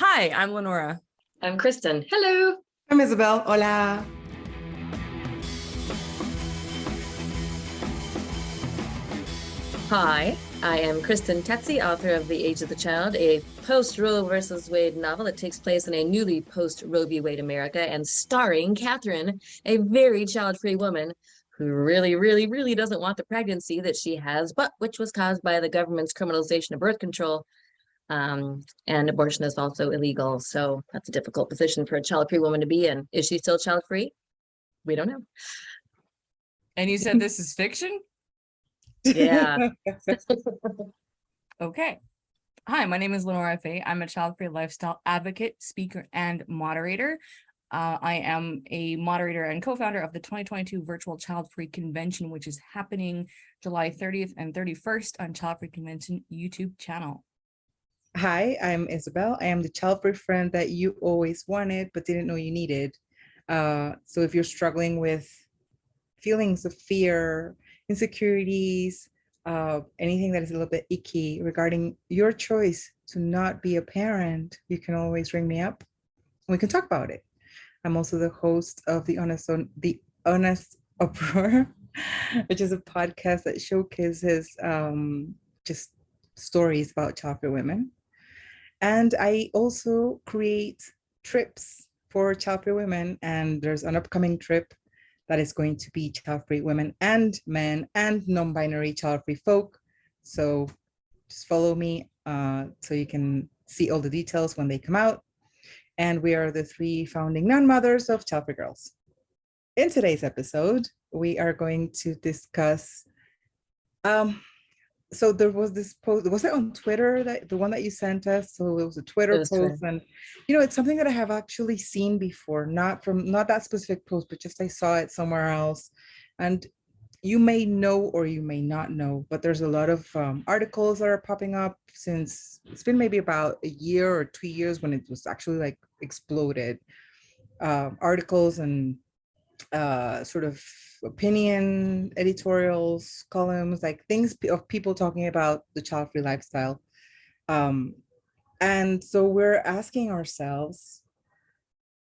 Hi, I'm Lenora. I'm Kristen. Hello. I'm Isabel. Hola. Hi, I am Kristen Tetzi, author of The Age of the Child, a post-Roe versus Wade novel that takes place in a newly post-Roe v. Wade America and starring Catherine, a very child-free woman who really doesn't want the pregnancy that she has, but which was caused by the government's criminalization of birth control. And abortion is also illegal. So that's a difficult position for a child-free woman to be in. Is she still child-free? We don't know. And you said this is fiction? Yeah. Okay. Hi, my name is Lenora Fay. I'm a child-free lifestyle advocate, speaker, and moderator. I am a moderator and co-founder of the 2022 Virtual Child-Free Convention, which is happening July 30th and 31st on Child-Free Convention YouTube channel. Hi, I'm Isabel. I am the child-free friend that you always wanted but didn't know you needed. So if you're struggling with feelings of fear, insecurities, anything that is a little bit icky regarding your choice to not be a parent, you can always ring me up and we can talk about it. I'm also the host of the Honest Uproar, which is a podcast that showcases just stories about child-free women. And I also create trips for child-free women, and there's an upcoming trip that is going to be child-free women and men and non-binary child-free folk. So just follow me so you can see all the details when they come out. And we are the 3 founding non-mothers of Childfree Girls. In today's episode, we are going to discuss, so there was this post, was it on Twitter, that the one that you sent us? So it was a Twitter post, Twitter. And it's something that I have actually seen before, not that specific post, but just I saw it somewhere else. And you may know or you may not know, but there's a lot of articles that are popping up since it's been maybe about a year or 2 years when it was actually like exploded. Articles and sort of opinion editorials, columns, like things of people talking about the child-free lifestyle. And so we're asking ourselves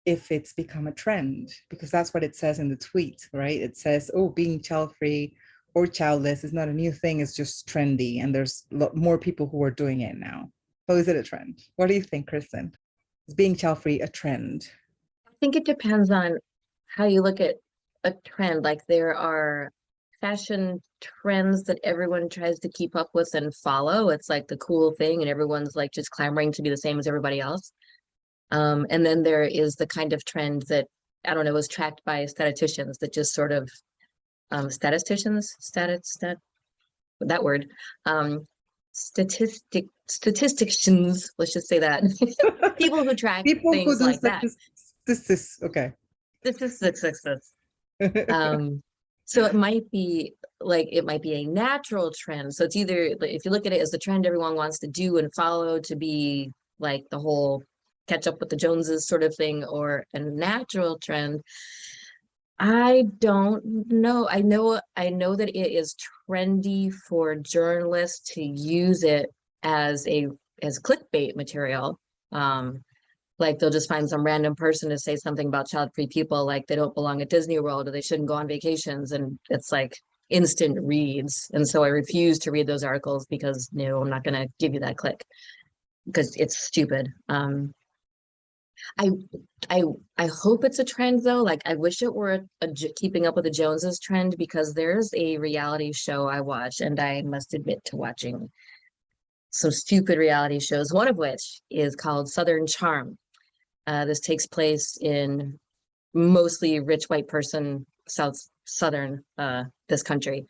if it's become a trend, because that's what it says in the tweet, right? It says, oh, being child-free or childless is not a new thing, it's just trendy. And there's more people who are doing it now. So is it a trend? What do you think, Kristen? Is being child-free a trend? I think it depends on how you look at a trend. Like there are fashion trends that everyone tries to keep up with and follow. It's like the cool thing and everyone's like just clamoring to be the same as everybody else. And then there is the kind of trend that, I don't know, was tracked by statisticians that just sort of, statisticians, that word, statisticians, let's just say that. People who track people things who do like that. Okay. Statistics. So it might be a natural trend. So it's either, if you look at it as the trend everyone wants to do and follow to be like the whole catch up with the Joneses sort of thing, or a natural trend. I don't know. I know that it is trendy for journalists to use it as clickbait material. Like they'll just find some random person to say something about child-free people, like they don't belong at Disney World or they shouldn't go on vacations, and it's like instant reads. And so I refuse to read those articles because no, I'm not going to give you that click because it's stupid. I hope it's a trend though. Like I wish it were a keeping up with the Joneses trend, because there's a reality show I watch, and I must admit to watching some stupid reality shows, one of which is called Southern Charm. This takes place in mostly rich white person, southern this country.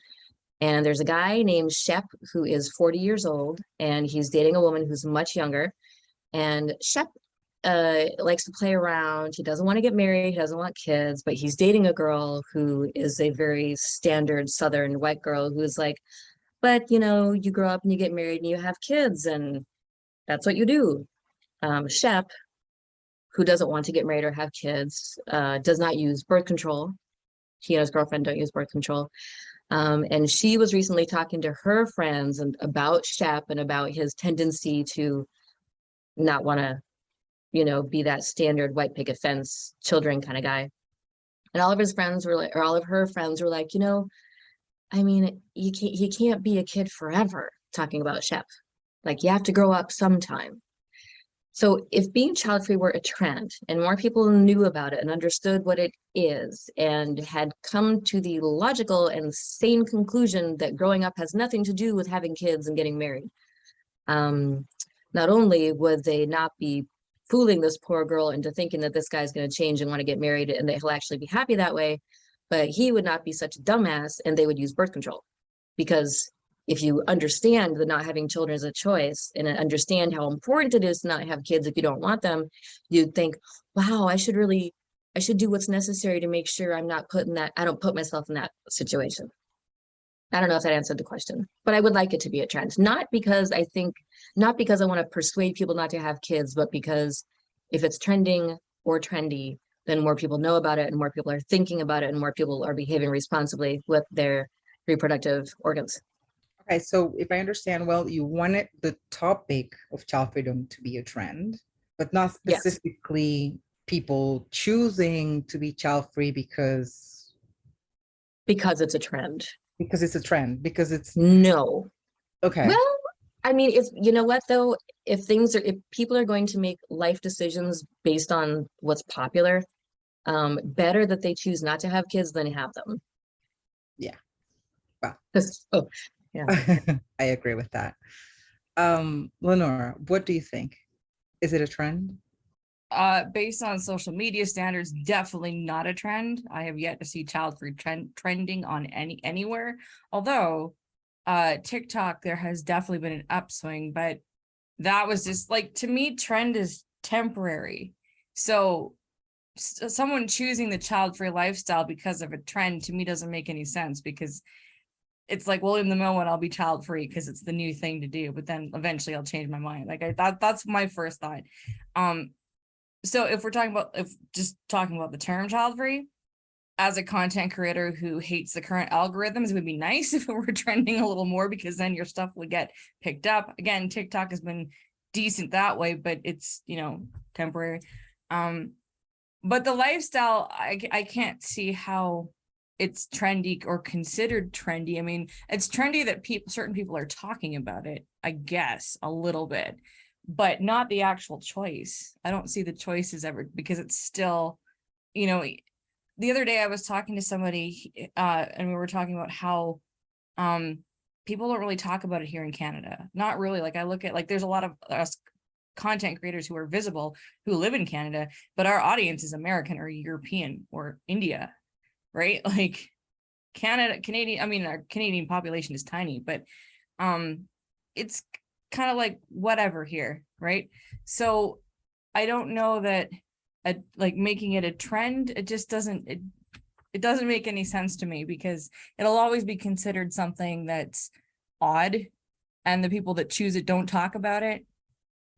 And there's a guy named Shep who is 40 years old, and he's dating a woman who's much younger. And Shep likes to play around. He doesn't want to get married. He doesn't want kids, but he's dating a girl who is a very standard southern white girl who's like, but you grow up and you get married and you have kids and that's what you do. Shep, who doesn't want to get married or have kids, does not use birth control. He and his girlfriend don't use birth control. And she was recently talking to her friends about Shep and about his tendency to not want to be that standard white picket fence children kind of guy. And all of his friends were like, or all of her friends were like, I mean, he can't be a kid forever, talking about Shep. Like, you have to grow up sometime. So if being child free were a trend and more people knew about it and understood what it is and had come to the logical and sane conclusion that growing up has nothing to do with having kids and getting married, not only would they not be fooling this poor girl into thinking that this guy's going to change and want to get married and that he'll actually be happy that way, but he would not be such a dumbass and they would use birth control. Because if you understand that not having children is a choice and understand how important it is to not have kids if you don't want them, you'd think, wow, I should do what's necessary to make sure I don't put myself in that situation. I don't know if that answered the question, but I would like it to be a trend. Not because I want to persuade people not to have kids, but because if it's trending or trendy, then more people know about it and more people are thinking about it and more people are behaving responsibly with their reproductive organs. Okay, so if I understand well, you wanted the topic of child freedom to be a trend, but not Yes. specifically people choosing to be child free because it's a trend. Because it's a trend, because it's No. okay. Well, I mean, if you know what though, if people are going to make life decisions based on what's popular, better that they choose not to have kids than have them. Yeah. Wow. Yeah. I agree with that. Lenora, what do you think? Is it a trend? Based on social media standards, definitely not a trend. I have yet to see child-free trending on anywhere. Although, TikTok, there has definitely been an upswing, but that was just like, to me, trend is temporary. So someone choosing the child-free lifestyle because of a trend, to me, doesn't make any sense, because it's like, well, in the moment I'll be child-free because it's the new thing to do, but then eventually I'll change my mind. Like that's my first thought. So if just talking about the term child-free, as a content creator who hates the current algorithms, it would be nice if it were trending a little more, because then your stuff would get picked up. Again, TikTok has been decent that way, but it's, temporary. But the lifestyle, I can't see how it's trendy or considered trendy. I mean, it's trendy that certain people are talking about it, I guess, a little bit, but not the actual choice. I don't see the choices ever, because it's still, the other day I was talking to somebody and we were talking about how people don't really talk about it here in Canada. Not really. Like, I look at, like, there's a lot of us content creators who are visible who live in Canada, but our audience is American or European or India, right? Like Canadian, I mean, our Canadian population is tiny, but it's kind of like whatever here, right? So I don't know that like making it a trend, it just doesn't, it doesn't make any sense to me, because it'll always be considered something that's odd, and the people that choose it don't talk about it.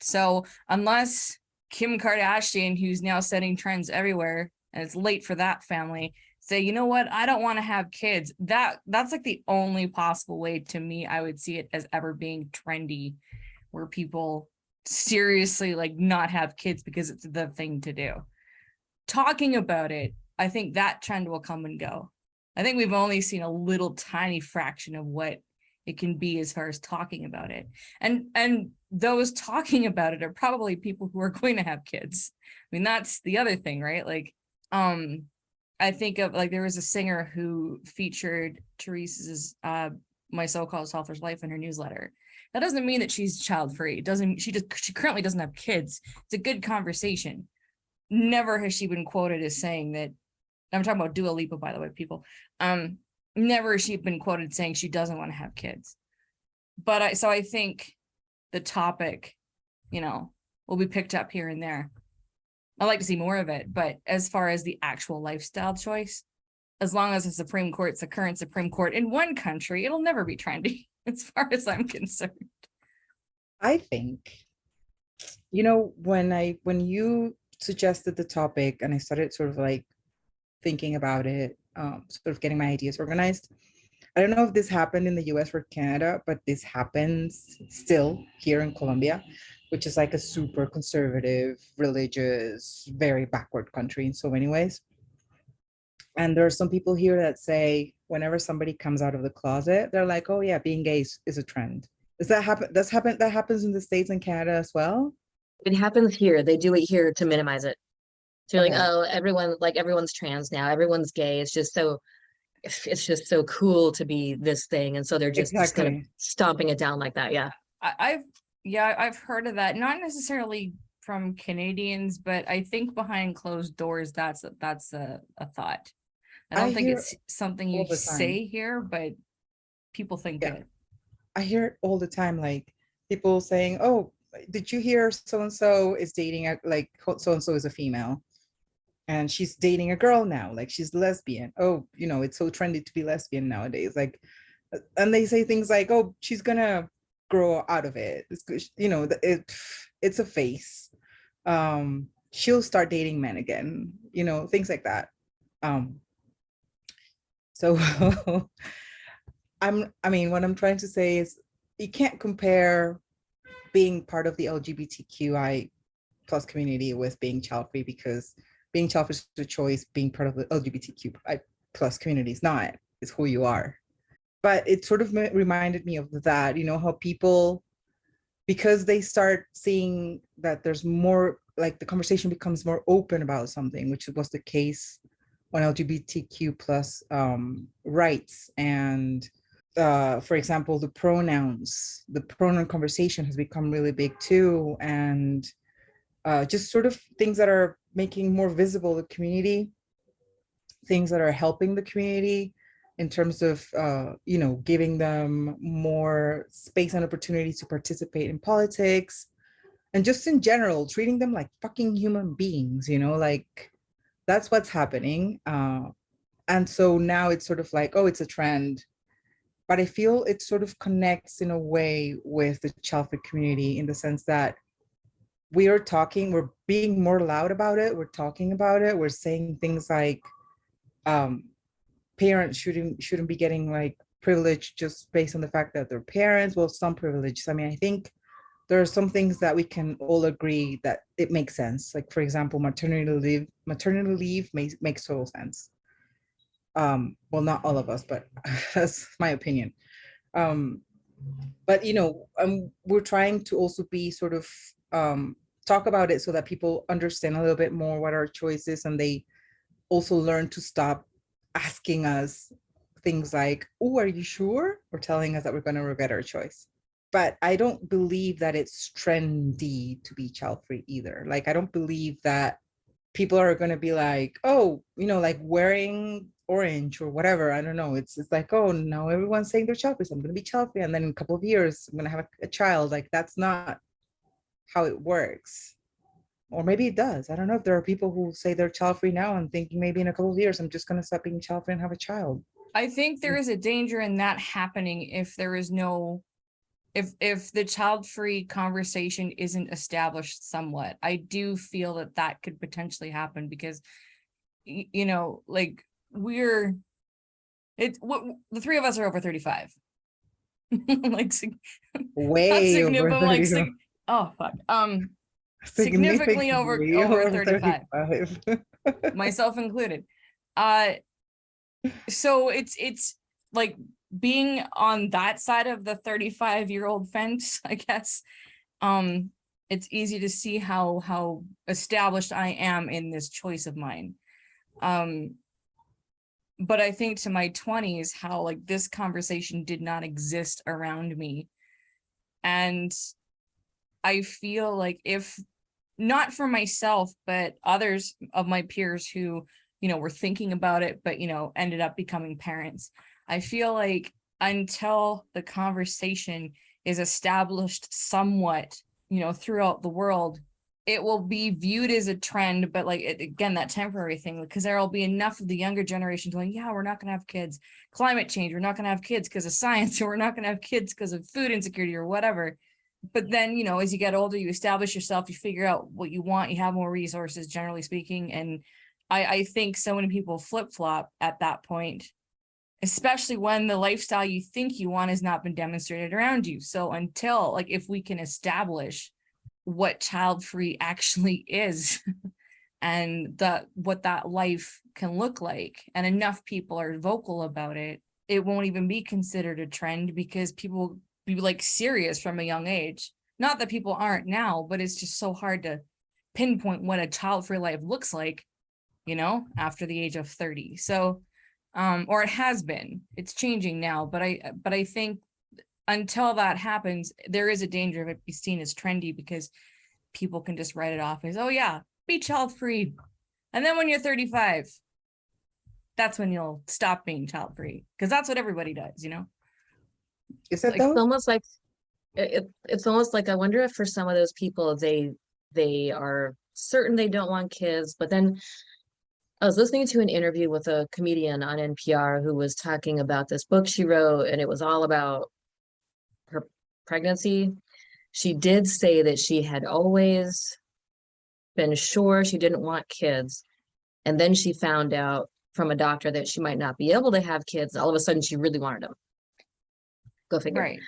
So unless Kim Kardashian, who's now setting trends everywhere, and it's late for that family, say, you know what, I don't want to have kids, that's like the only possible way, to me, I would see it as ever being trendy, where people seriously like not have kids because it's the thing to do. Talking about it, I think that trend will come and go. I think we've only seen a little tiny fraction of what it can be as far as talking about it. And those talking about it are probably people who are going to have kids. I mean, that's the other thing, right? Like, I think of, like, there was a singer who featured Teresa's My So-Called Selfish Life in her newsletter. That doesn't mean that she's child-free. She currently doesn't have kids. It's a good conversation. Never has she been quoted as saying that. I'm talking about Dua Lipa, by the way, people. Never has she been quoted saying she doesn't want to have kids. But I think the topic, will be picked up here and there. I'd like to see more of it, but as far as the actual lifestyle choice, as long as the current Supreme Court in one country, it'll never be trendy, as far as I'm concerned. I think, when you suggested the topic and I started sort of like thinking about it, sort of getting my ideas organized, I don't know if this happened in the US or Canada, but this happens still here in Colombia, which is like a super conservative, religious, very backward country in so many ways. And there are some people here that say whenever somebody comes out of the closet, they're like, oh yeah, being gay is a trend. Does that happen? That happens in the States and Canada as well? It happens here. They do it here to minimize it. So you're like, Okay. oh, everyone's trans now. Everyone's gay. It's just so cool to be this thing. And so they're just kind of Exactly. stomping it down like that. Yeah. I've yeah, I've heard of that. Not necessarily from Canadians, but I think behind closed doors, that's a thought. I I don't think hear it's something all you the time. say here, but people think Yeah, it. I hear it all the time. Like people saying, oh, did you hear so and so is dating like so and so is a female and she's dating a girl now, like she's lesbian. Oh, it's so trendy to be lesbian nowadays. Like, and they say things like, oh, she's gonna grow out of it. It's a phase. She'll start dating men again, things like that. Um, so I mean, what I'm trying to say is you can't compare being part of the LGBTQI plus community with being child free, because being child free is a choice, being part of the LGBTQI plus community is not, it's who you are. But it sort of reminded me of that, how people, because they start seeing that there's more, like the conversation becomes more open about something, which was the case on LGBTQ plus rights. And for example, the pronoun conversation has become really big too. And just sort of things that are making more visible the community, things that are helping the community in terms of, giving them more space and opportunity to participate in politics, and just in general, treating them like fucking human beings, like that's what's happening. And so now it's sort of like, oh, it's a trend. But I feel it sort of connects in a way with the child free community in the sense that we're being more loud about it. We're talking about it. We're saying things like, um, parents shouldn't be getting like privilege just based on the fact that they're parents. Well, some privileges. I mean, I think there are some things that we can all agree that it makes sense. Like, for example, maternity leave makes total sense. Well, not all of us, but that's my opinion. Um, but we're trying to also be sort of talk about it so that people understand a little bit more what our choice is, and they also learn to stop asking us things like, oh, are you sure? Or telling us that we're going to regret our choice. But I don't believe that it's trendy to be child free either. Like, I don't believe that people are going to be like, oh, like wearing orange or whatever. I don't know. It's like, oh, now everyone's saying they're child free, so I'm going to be child free. And then in a couple of years, I'm going to have a child. Like, that's not how it works. Or maybe it does. I don't know if there are people who say they're child free now and thinking maybe in a couple of years, I'm just going to stop being child free and have a child. I think there is a danger in that happening if there is no, if the child-free conversation isn't established somewhat. I do feel that that could potentially happen because, like the three of us are over 35. Like not Way over significant, like 30. oh fuck. Significantly over 35, 35. myself included. So it's like being on that side of the 35-year-old fence, I guess. It's easy to see how established I am in this choice of mine. But I think to my 20s, how like this conversation did not exist around me. And I feel like if not for myself, but others of my peers who, were thinking about it, but, ended up becoming parents. I feel like until the conversation is established somewhat, throughout the world, it will be viewed as a trend, but like, again, that temporary thing, because there will be enough of the younger generation going, yeah, we're not going to have kids. Climate change, we're not going to have kids because of science, or we're not going to have kids because of food insecurity or whatever. But then, as you get older, you establish yourself, you figure out what you want, you have more resources, generally speaking. And I think so many people flip-flop at that point. especially when the lifestyle you think you want has not been demonstrated around you. So until, like, if we can establish what child-free actually is and what that life can look like, and enough people are vocal about it, it won't even be considered a trend, because people will be like serious from a young age. Not that people aren't now, but it's just so hard to pinpoint what a child-free life looks like, after the age of 30. So, or it has been, it's changing now, but I think until that happens, there is a danger of it be seen as trendy, because people can just write it off as, oh yeah, be child-free. And then when you're 35, that's when you'll stop being child-free, because that's what everybody does, Is that Like, though? It's almost like it's almost like I wonder if for some of those people they are certain they don't want kids, but then I was listening to an interview with a comedian on NPR who was talking about this book she wrote, and it was all about her pregnancy. She did say that she had always been sure she didn't want kids, and then she found out from a doctor that she might not be able to have kids. All of a sudden, she really wanted them. Go figure. right.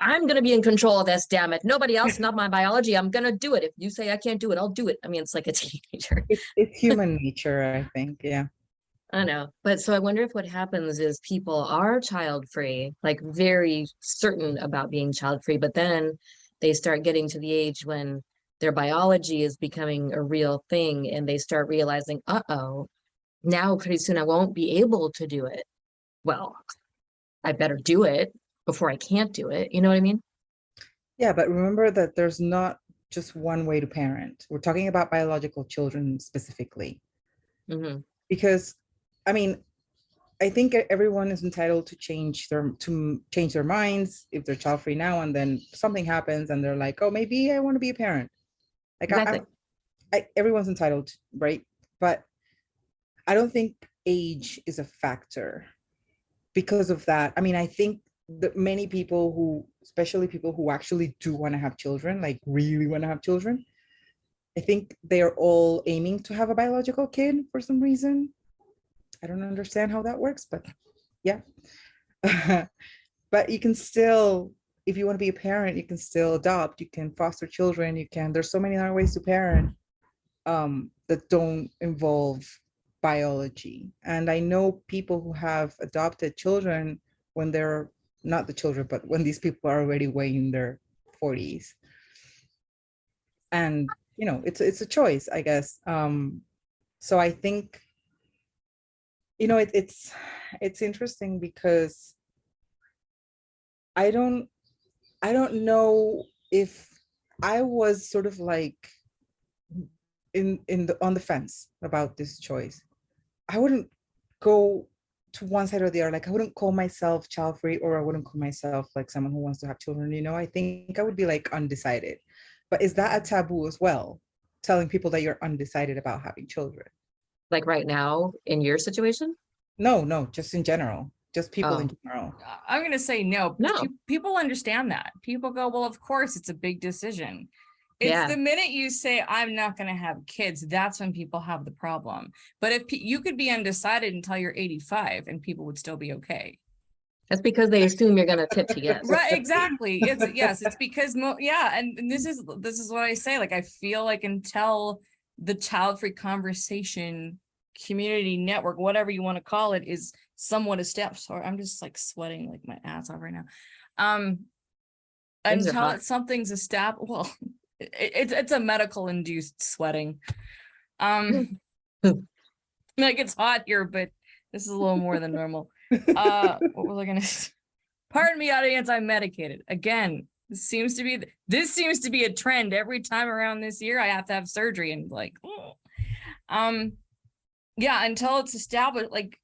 I'm gonna be in control of this, damn it. Nobody else, not my biology. I'm gonna do it. If you say I can't do it, I'll do it. I mean, it's like a teenager. It's human nature, I think. Yeah. I know. But so I wonder if what happens is people are child free, like very certain about being child free, but then they start getting to the age when their biology is becoming a real thing, and they start realizing, uh-oh, now pretty soon I won't be able to do it. Well, I better do it before I can't do it. You know what I mean? Yeah, but remember that there's not just one way to parent. We're talking about biological children specifically. Hmm. Because, I mean, I think everyone is entitled to change their minds if they're child free now, and then something happens and they're like, oh, maybe I want to be a parent. Like Exactly. everyone's entitled, right? But I don't think age is a factor because of that. I mean, I think that many people who, especially people who actually do want to have children, like really want to have children, I think they're all aiming to have a biological kid for some reason. I don't understand how that works, but yeah. But you can still, if you want to be a parent, you can still adopt, you can foster children, there's so many other ways to parent that don't involve biology. And I know people who have adopted children when they're not the children, but when these people are already way in their 40s. And it's a choice, I guess. So I think it's interesting because I don't know if I was sort of like on the fence about this choice. I wouldn't go to one side or the other. Like I wouldn't call myself child free, or I wouldn't call myself like someone who wants to have children. I think I would be like undecided. But is that a taboo as well? Telling people that you're undecided about having children? Like right now in your situation? No, just in general, just people in Oh, general. I'm going to say no, because no. people understand that. People go, well, of course, it's a big decision. It's Yeah. the minute you say, I'm not going to have kids, that's when people have the problem. But if you could be undecided until you're 85 and people would still be okay. That's because they assume you're gonna tip to yes. Right, exactly. It's because and this is what I say. Like, I feel like until the child-free conversation community network, whatever you want to call it, is somewhat a step. Sorry, I'm just like sweating like my ass off right now. Things are Until hot. something's established. Well, it's a medical induced sweating. Like, it's hot here, but this is a little more than normal. What was I gonna say? Pardon me, audience, I'm medicated. Again, this seems to be a trend. Every time around this year, I have to have surgery, and like, yeah, until it's established, like,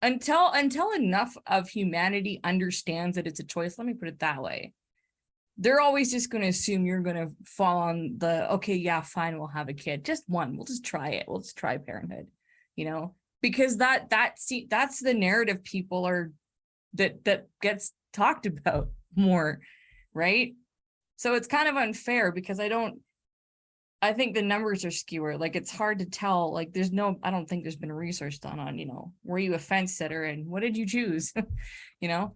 until enough of humanity understands that it's a choice, let me put it that way, they're always just going to assume you're going to fall on the, okay, yeah, fine, we'll have a kid. Just one, we'll just try it. We'll just try parenthood, because that's the narrative people are, that gets talked about more, right? So it's kind of unfair, because I don't, I think the numbers are skewer. Like it's hard to tell. Like I don't think there's been research done on, were you a fence sitter and what did you choose? you know?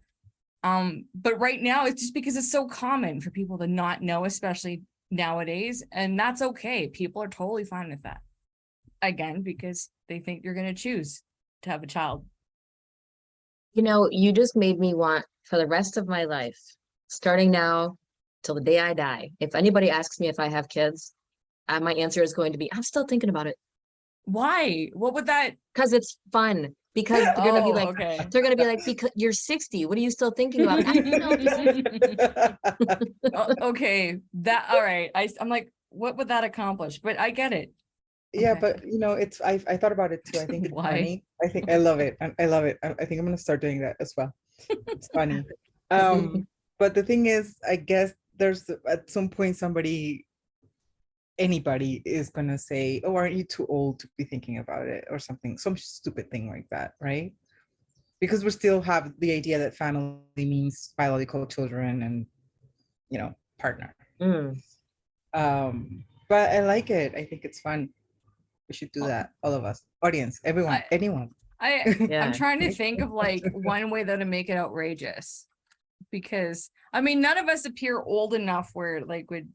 But right now it's just because it's so common for people to not know, especially nowadays. And that's okay. People are totally fine with that. Again, because they think you're going to choose to have a child. You just made me want for the rest of my life, starting now till the day I die. If anybody asks me if I have kids, my answer is going to be, I'm still thinking about it. Why? What would that? Because it's fun. Because they're gonna be like, okay. they're gonna be like, because you're 60. What are you still thinking about? Okay. All right. I'm like, what would that accomplish? But I get it. Yeah, Okay. but it's I thought about it too. I think it's Why? funny. I think I love it. I love it. I think I'm gonna start doing that as well. It's funny. But the thing is, I guess there's at some point anybody is gonna say, "Oh, aren't you too old to be thinking about it?" or something, some stupid thing like that, right? Because we still have the idea that family means biological children and partner. But I like it. I think it's fun. We should do that, all of us, audience, everyone, anyone. I'm trying to think of like one way though to make it outrageous, because I mean none of us appear old enough where it like would.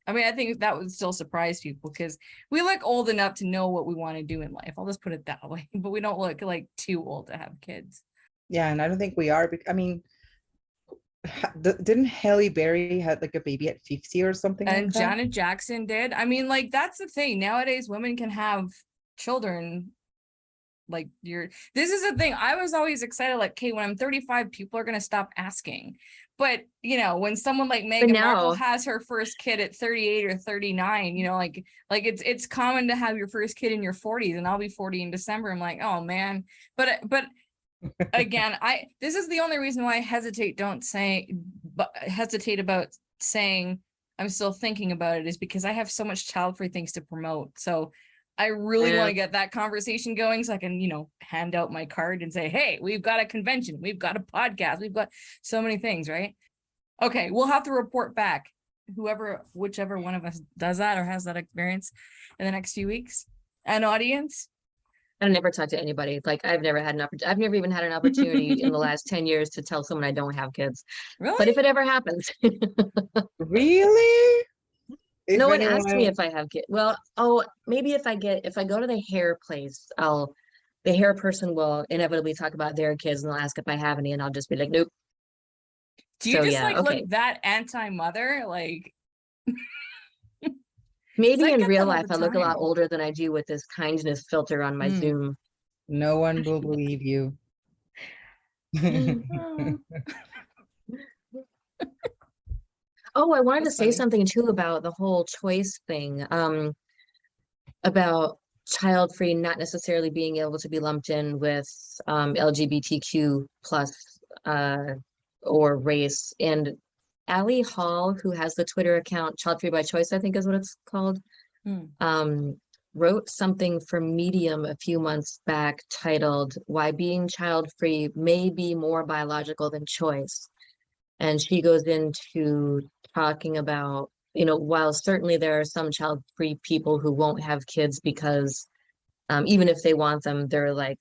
I mean, I think that would still surprise people because we look old enough to know what we want to do in life. I'll just put it that way. But we don't look like too old to have kids. Yeah, and I don't think we are. I mean, didn't Halle Berry had like a baby at 50 or something And like that? Janet Jackson did. I mean, like that's the thing. Nowadays, women can have children. Like this is the thing. I was always excited. Like, okay, when I'm 35, people are gonna stop asking. But when someone like Meghan Markle has her first kid at 38 or 39, like it's common to have your first kid in your 40s, and I'll be 40 in December. I'm like, oh man. But again, this is the only reason why I hesitate about saying I'm still thinking about it, is because I have so much child-free things to promote. So I really want to get that conversation going so I can, hand out my card and say, hey, we've got a convention, we've got a podcast, we've got so many things, right? Okay, we'll have to report back, whichever one of us does that or has that experience in the next few weeks. An audience. I never talk to anybody. Like I've never even had an opportunity in the last 10 years to tell someone I don't have kids. Really? But if it ever happens. Really? No one asks me if I have kids. Well, maybe if I go to the hair place, the hair person will inevitably talk about their kids and they'll ask if I have any, and I'll just be like, nope. Do you look that anti-mother? Like maybe in real life I look a lot older than I do with this kindness filter on my Zoom. No one will believe you. Oh, I wanted to say something too about the whole choice thing, about child-free not necessarily being able to be lumped in with LGBTQ plus or race. And Allie Hall, who has the Twitter account Childfree by Choice, I think is what it's called, wrote something for Medium a few months back titled "Why Being Child-Free May Be More Biological Than Choice." And she goes into talking about, while certainly there are some child-free people who won't have kids because even if they want them, they're like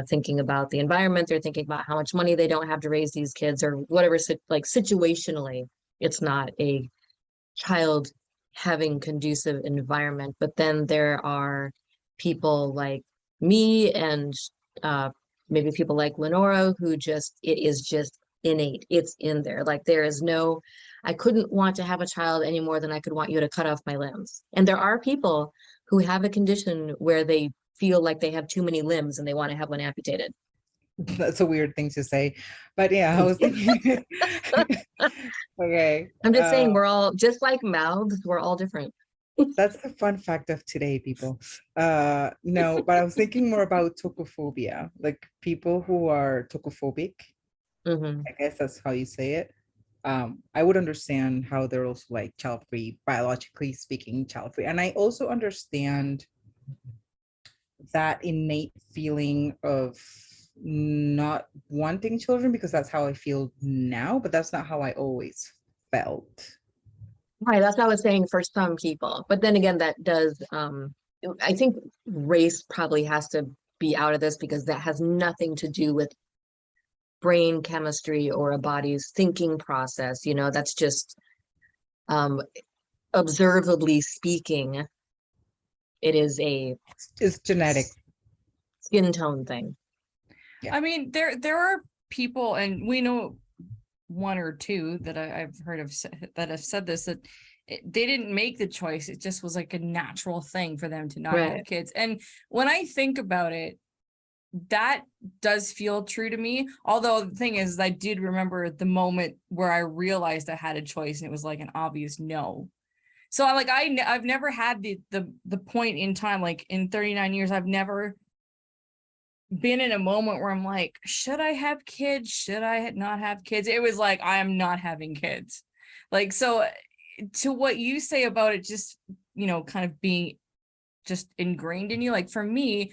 thinking about the environment, they're thinking about how much money they don't have to raise these kids or whatever, like situationally, it's not a child having conducive environment. But then there are people like me and maybe people like Lenora who it is just innate. It's in there. Like I couldn't want to have a child any more than I could want you to cut off my limbs. And there are people who have a condition where they feel like they have too many limbs and they want to have one amputated. That's a weird thing to say, but yeah, I was thinking. Okay. I'm just saying we're all just like mouths. We're all different. That's the fun fact of today, people. No, but I was thinking more about tocophobia, like people who are tocophobic. I guess that's how you say it. I would understand how they're also like child-free, biologically speaking, child-free. And I also understand that innate feeling of not wanting children, because that's how I feel now, but that's not how I always felt. Right, that's what I was saying for some people. But then again, that does, I think race probably has to be out of this because that has nothing to do with brain chemistry or a body's thinking process. You know, that's just um observably speaking, it is a It's genetic. skin tone thing. Yeah. I mean, there are people, and we know one or two that I've heard of that have said this, that they didn't make the choice. It just was like a natural thing for them to not have Right. kids. And when I think about it, that does feel true to me. Although the thing is, I did remember the moment where I realized I had a choice and it was like an obvious no. So I've never had the point in time, like in 39 years, I've never been in a moment where I'm like, should I have kids? Should I not have kids? It was like, I am not having kids. Like, so to what you say about it, just, you know, kind of being just ingrained in you, like for me,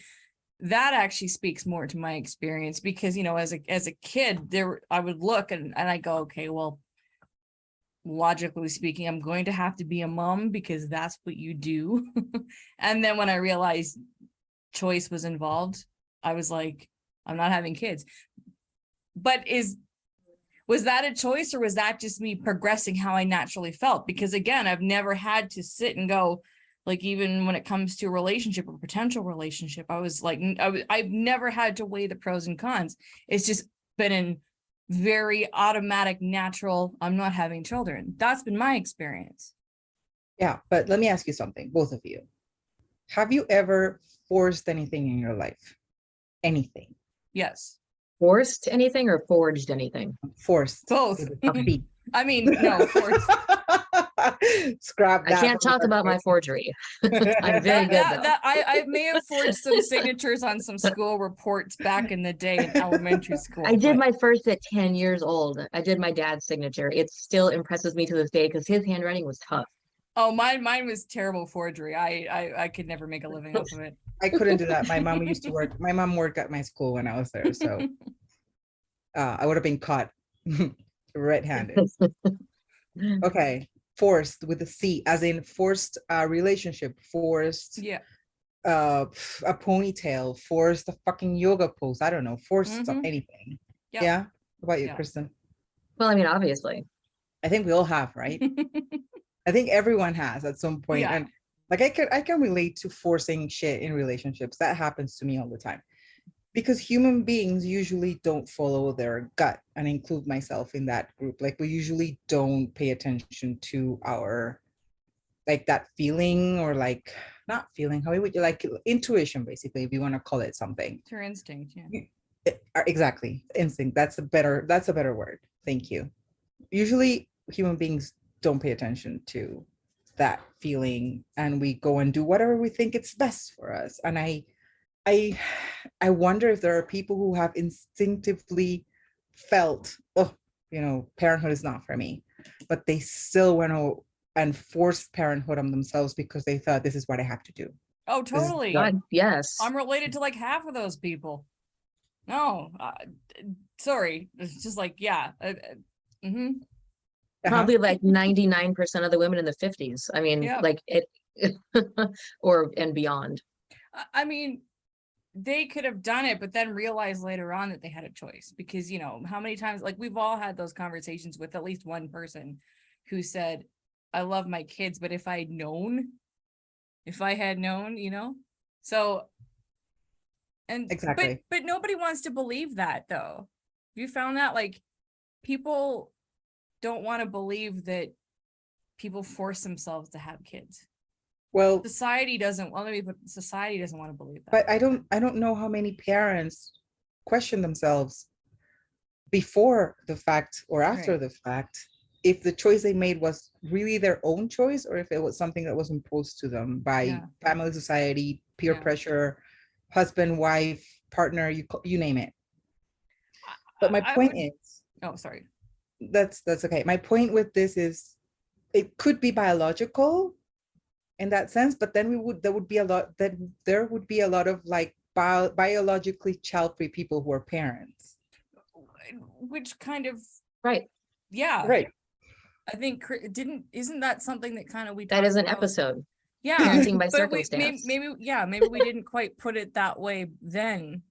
that actually speaks more to my experience because, you know, as a kid, I would look and I go, okay, well, logically speaking, I'm going to have to be a mom because that's what you do. And then when I realized choice was involved, I was like, I'm not having kids. But was that a choice, or was that just me progressing how I naturally felt? Because again, I've never had to sit and go, like, even when it comes to a relationship or potential relationship, I was like, I've never had to weigh the pros and cons. It's just been in very automatic, natural, I'm not having children. That's been my experience. Yeah, but let me ask you something, both of you. Have you ever forced anything in your life? Anything? Yes. Forced anything or forged anything? Forced. Both. With a P. I mean, no, forced. Scrap I that. can't from talk the about my record. forgery. I'm very good though. I may have forged some signatures on some school reports back in the day in elementary school. I did but- my first at 10 years old. I did my dad's signature. It still impresses me to this day because his handwriting was tough. Oh, mine was terrible forgery. I could never make a living off of it. I couldn't do that. My mom used to work. My mom worked at my school when I was there, so I would have been caught red-handed. Okay, forced with a C, as in forced relationship, forced Yeah. a ponytail, forced a fucking yoga pose. I don't know, forced Mhm. anything. Yep. Yeah. What about you, Yeah. Kristen? Well, I mean, obviously. I think we all have, right? I think everyone has at some point. Yeah. And like I can relate to forcing shit in relationships. That happens to me all the time. Because human beings usually don't follow their gut, and include myself in that group. Like we usually don't pay attention to our, like, that feeling, or like, not feeling, how would you like, intuition, basically, if you want to call it something. It's your instinct. Yeah. Exactly, instinct. That's a better word. Thank you. Usually human beings don't pay attention to that feeling, and we go and do whatever we think it's best for us. And I I wonder if there are people who have instinctively felt, oh, you know, parenthood is not for me, but they still went and forced parenthood on themselves because they thought this is what I have to do. Oh, This is totally. what- God, yes. I'm related to like half of those people. No, sorry. It's just like, yeah. Mhm. Probably like 99% of the women in the 50s. I mean, Yeah. like it, or and beyond. I mean, they could have done it, but then realized later on that they had a choice, because, you know, how many times, like, we've all had those conversations with at least one person who said, I love my kids, but if I had known, you know, so. And Exactly. but nobody wants to believe that, though. You found that, like, people don't want to believe that people force themselves to have kids. Well, Society doesn't want to believe that. but I don't know how many parents question themselves before the fact or after Right. the fact, if the choice they made was really their own choice, or if it was something that was imposed to them by Yeah. family, society, peer Yeah. pressure, husband, wife, partner, you name it. But my point is, Oh, sorry. that's okay. My point with this is, it could be biological in that sense, but then there would be a lot of like biologically child-free people who are parents. Which kind of, Right. yeah. Right. I think isn't that something that kind of we That talked is an about? episode. Yeah, Parenting by but circumstance. maybe we didn't quite put it that way then.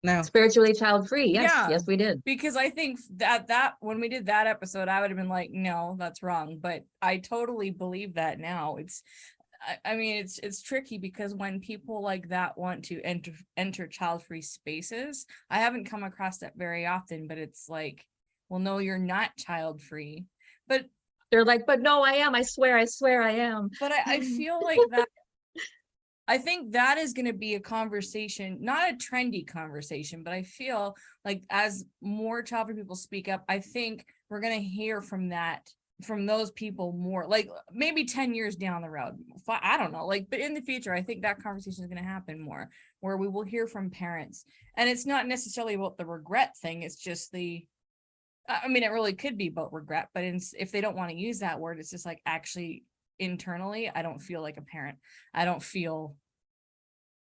No. Spiritually child-free. Yes, Yeah. yes, we did. Because I think that when we did that episode, I would have been like, no, that's wrong. But I totally believe that now. I mean, it's tricky because when people like that want to enter child-free spaces, I haven't come across that very often, but it's like, well, no, you're not child-free. But They're like, but no, I am. I swear I am. but I feel like that. I think that is going to be a conversation, not a trendy conversation, but I feel like as more child-free people speak up, I think we're going to hear from those people more, like maybe 10 years down the road. I don't know, like, but in the future, I think that conversation is going to happen more, where we will hear from parents. And it's not necessarily about the regret thing. It's just I mean, it really could be about regret, but if they don't want to use that word, it's just like, actually, internally, I don't feel like a parent. I don't feel,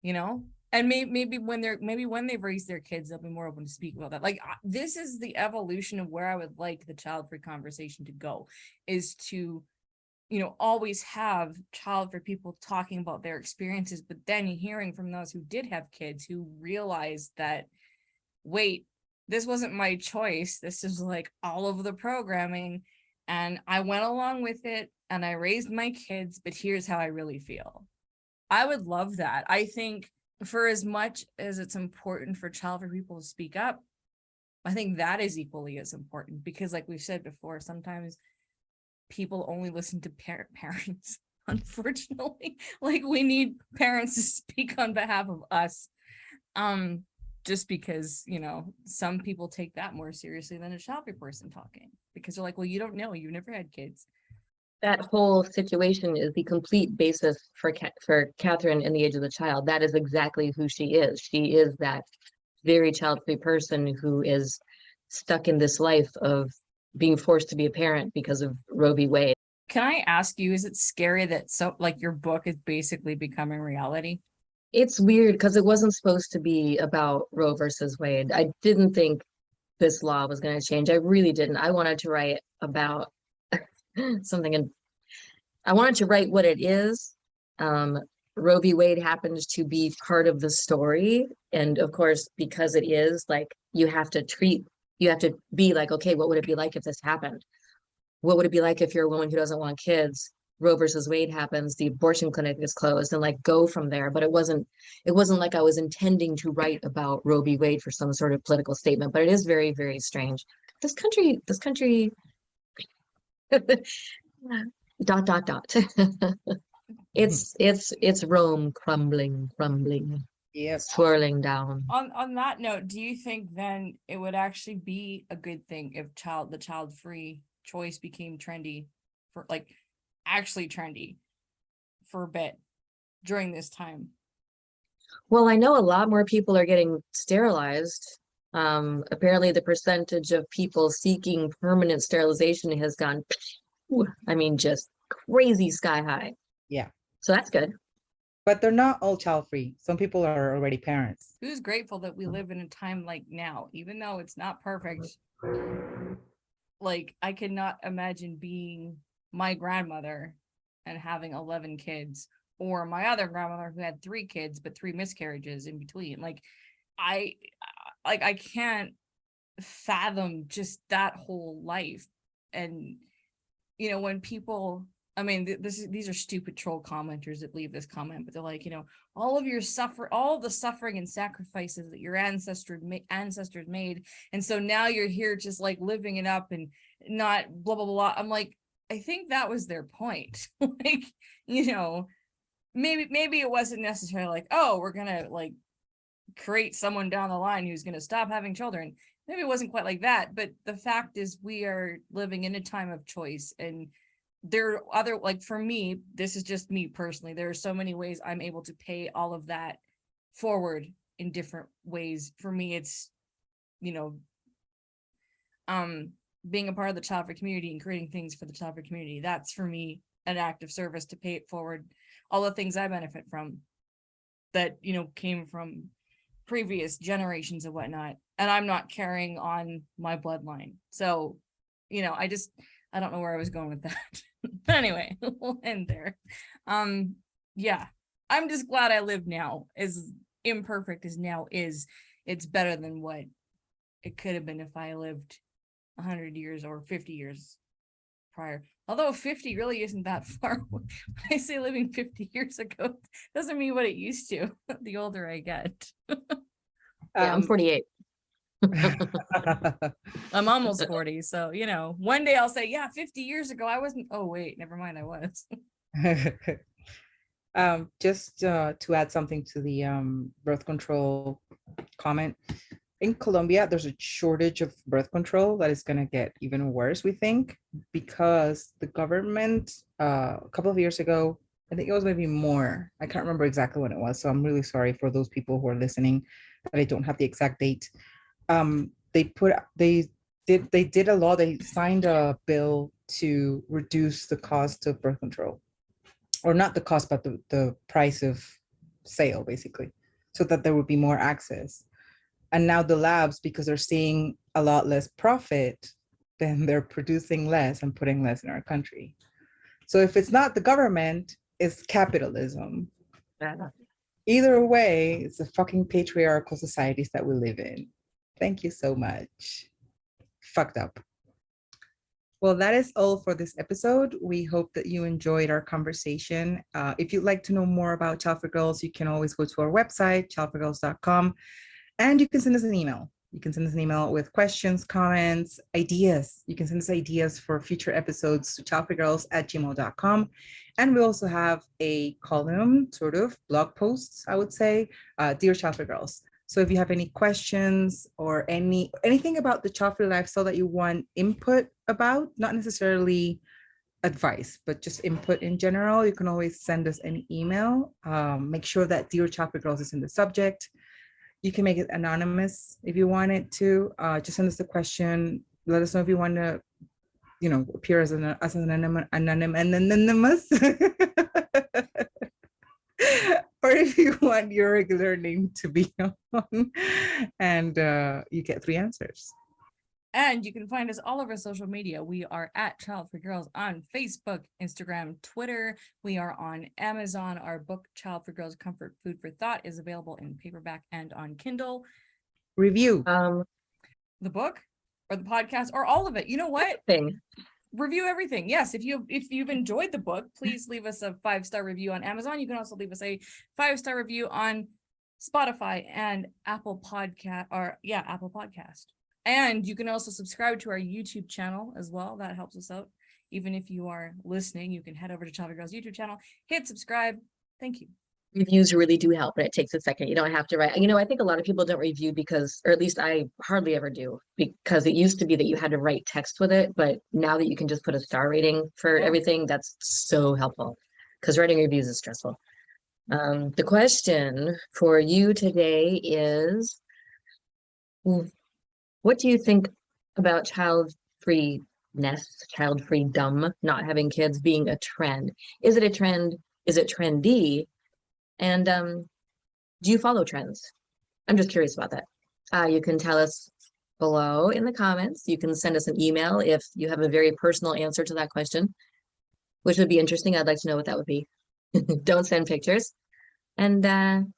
and maybe when they've raised their kids, they'll be more open to speak about that. Like, this is the evolution of where I would like the child-free conversation to go, is to, always have child-free people talking about their experiences, but then hearing from those who did have kids, who realized that, wait, this wasn't my choice. This is like all of the programming, and I went along with it and I raised my kids, but here's how I really feel. I would love that. I think for as much as it's important for child-free people to speak up, I think that is equally as important, because like we've said before, sometimes people only listen to parents, unfortunately. Like, we need parents to speak on behalf of us. Just because, some people take that more seriously than a child-free person talking, because they're like, well, you don't know, you've never had kids. That whole situation is the complete basis for Catherine in The Age of the Child. That is exactly who she is. She is that very child-free person who is stuck in this life of being forced to be a parent because of Roe v. Wade. Can I ask you, is it scary that your book is basically becoming reality? It's weird because it wasn't supposed to be about Roe versus Wade. I didn't think this law was going to change. I really didn't. I wanted to write about something, and I wanted to write what it is. Roe v. Wade happens to be part of the story. And of course, because it is, like, you have to be like, okay, what would it be like if this happened? What would it be like if you're a woman who doesn't want kids? Roe versus Wade happens, the abortion clinic is closed, and like go from there. But it wasn't like I was intending to write about Roe v. Wade for some sort of political statement, but it is very, very strange. This country dot dot dot. It's Rome crumbling, Yes. swirling down. On that note, do you think then it would actually be a good thing if the child-free choice became trendy, for like actually trendy for a bit during this time? Well, I know a lot more people are getting sterilized. Apparently the percentage of people seeking permanent sterilization has gone, I mean, just crazy sky high. Yeah. So that's good. But they're not all child-free. Some people are already parents. Who's grateful that we live in a time like now, even though it's not perfect? Like, I cannot imagine being my grandmother and having 11 kids, or my other grandmother who had 3 kids, but 3 miscarriages in between. Like, I can't fathom just that whole life. And, when people, I mean, these are stupid troll commenters that leave this comment, but they're like, all of the suffering and sacrifices that your ancestors made, and so now you're here just like living it up and not blah blah blah. I'm like, I think that was their point. Like, maybe it wasn't necessarily like, oh, we're gonna like create someone down the line who's gonna stop having children. Maybe it wasn't quite like that, but the fact is, we are living in a time of choice, and there are other, like, for me, this is just me personally, there are so many ways I'm able to pay all of that forward in different ways. For me, it's, being a part of the child-free community and creating things for the child-free community. That's, for me, an act of service to pay it forward. All the things I benefit from that, came from previous generations and whatnot, and I'm not carrying on my bloodline. So, I don't know where I was going with that. But anyway, we'll end there. Yeah, I'm just glad I live now. As imperfect as now is, it's better than what it could have been if I lived 100 years or 50 years prior. Although 50 really isn't that far. When I say living 50 years ago, doesn't mean what it used to, the older I get. Yeah, I'm 48. I'm almost 40, so one day I'll say, yeah, 50 years ago I wasn't. Oh wait, never mind, I was. Just to add something to the birth control comment. In Colombia, there's a shortage of birth control that is going to get even worse, we think, because the government a couple of years ago, I think it was maybe more. I can't remember exactly when it was. So I'm really sorry for those people who are listening that I don't have the exact date. They did a law. They signed a bill to reduce the cost of birth control, or not the cost, but the price of sale, basically, so that there would be more access. And now the labs, because they're seeing a lot less profit, then they're producing less and putting less in our country. So if it's not the government, it's capitalism. Yeah. Either way, it's the fucking patriarchal societies that we live in. Thank you so much. Fucked up. Well, that is all for this episode. We hope that you enjoyed our conversation. If you'd like to know more about Childfree Girls, you can always go to our website, childfreegirls.com. And you can send us an email. You can send us an email with questions, comments, ideas. You can send us ideas for future episodes to childfreegirls@gmail.com. And we also have a column, sort of blog posts, I would say, Dear Childfree Girls. So if you have any questions or anything about the childfree lifestyle that you want input about, not necessarily advice, but just input in general, you can always send us an email. Make sure that Dear Childfree Girls is in the subject. You can make it anonymous if you want it to. Just send us the question. Let us know if you want to, appear as an anonymous, or if you want your regular name to be on, and you get 3 answers. And you can find us all over social media. We are at Childfree Girls on Facebook, Instagram, Twitter. We are on Amazon. Our book, Childfree Girls Comfort Food for Thought, is available in paperback and on Kindle. Review the book or the podcast or all of it. You know what? Review everything. Yes, if you've enjoyed the book, please leave us a 5-star review on Amazon. You can also leave us a 5-star review on Spotify and Apple Podcast Apple Podcast. And you can also subscribe to our YouTube channel as well. That helps us out. Even if you are listening, you can head over to Childfree Girls YouTube channel, hit subscribe. Thank you. Reviews really do help, but it takes a second. You don't have to write. I think a lot of people don't review because, or at least I hardly ever do, because it used to be that you had to write text with it. But now that you can just put a star rating for everything, that's so helpful, because writing reviews is stressful. The question for you today is, what do you think about child-freeness, child-freedom, not having kids being a trend? Is it a trend? Is it trendy? And do you follow trends? I'm just curious about that. You can tell us below in the comments. You can send us an email if you have a very personal answer to that question, which would be interesting. I'd like to know what that would be. Don't send pictures. And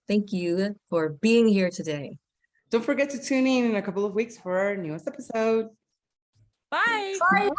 thank you for being here today. Don't forget to tune in a couple of weeks for our newest episode. Bye. Bye.